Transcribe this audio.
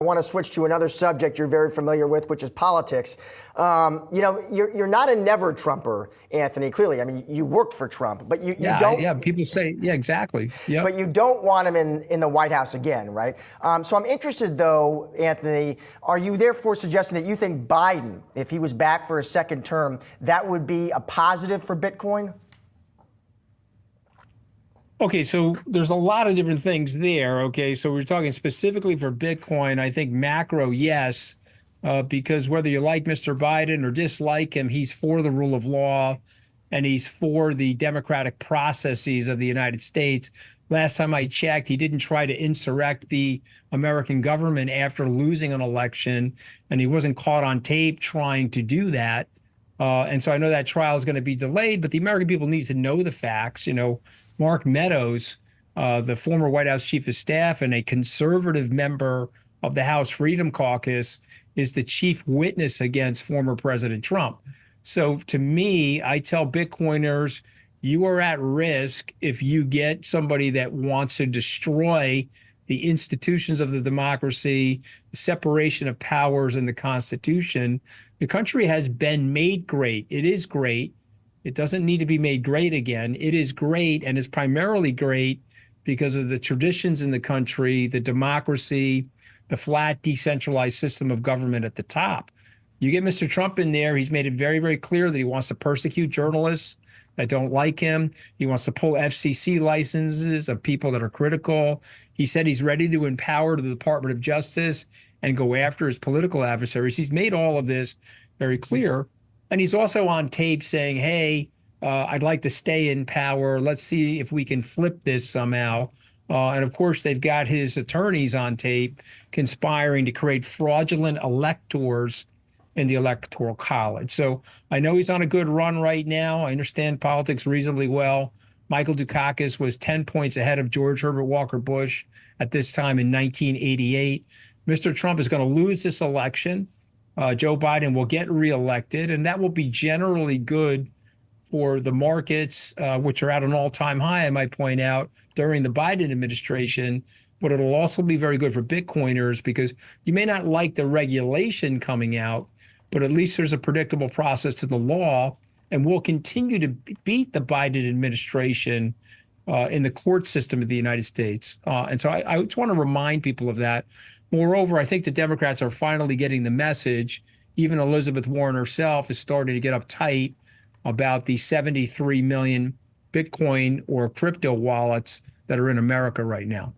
I want to switch to another subject you're very familiar with, which is politics. You're not a never Trumper, Anthony. Clearly, I mean, you worked for Trump, but you don't. Yeah. People say, yeah, exactly. Yeah. But you don't want him in the White House again, right? So I'm interested, though, Anthony. Are you therefore suggesting that you think Biden, if he was back for a second term, that would be a positive for Bitcoin? Okay, so there's a lot of different things there. Okay, so we're talking specifically for Bitcoin. I think macro, yes, because whether you like Mr. Biden or dislike him, he's for the rule of law and he's for the democratic processes of the United States. Last time I checked, he didn't try to insurrect the American government after losing an election, and he wasn't caught on tape trying to do that. And so I know that trial is going to be delayed, but the American people need to know the facts. Mark Meadows, the former White House chief of staff and a conservative member of the House Freedom Caucus, is the chief witness against former President Trump. So to me, I tell Bitcoiners, you are at risk if you get somebody that wants to destroy the institutions of the democracy, the separation of powers in the Constitution. The country has been made great. It is great. It doesn't need to be made great again. It is great, and it's primarily great because of the traditions in the country, the democracy, the flat, decentralized system of government at the top. You get Mr. Trump in there, he's made it very, very clear that he wants to persecute journalists that don't like him. He wants to pull FCC licenses of people that are critical. He said he's ready to empower the Department of Justice and go after his political adversaries. He's made all of this very clear. And he's also on tape saying, hey, I'd like to stay in power. Let's see if we can flip this somehow. And of course, they've got his attorneys on tape conspiring to create fraudulent electors in the Electoral College. So I know he's on a good run right now. I understand politics reasonably well. Michael Dukakis was 10 points ahead of George Herbert Walker Bush at this time in 1988. Mr. Trump is going to lose this election. Joe Biden will get reelected, and that will be generally good for the markets, which are at an all-time high, I might point out, during the Biden administration. But it'll also be very good for Bitcoiners because you may not like the regulation coming out, but at least there's a predictable process to the law, and we'll continue to beat the Biden administration in the court system of the United States. And so I just want to remind people of that. Moreover, I think the Democrats are finally getting the message. Even Elizabeth Warren herself is starting to get uptight about the 73 million Bitcoin or crypto wallets that are in America right now.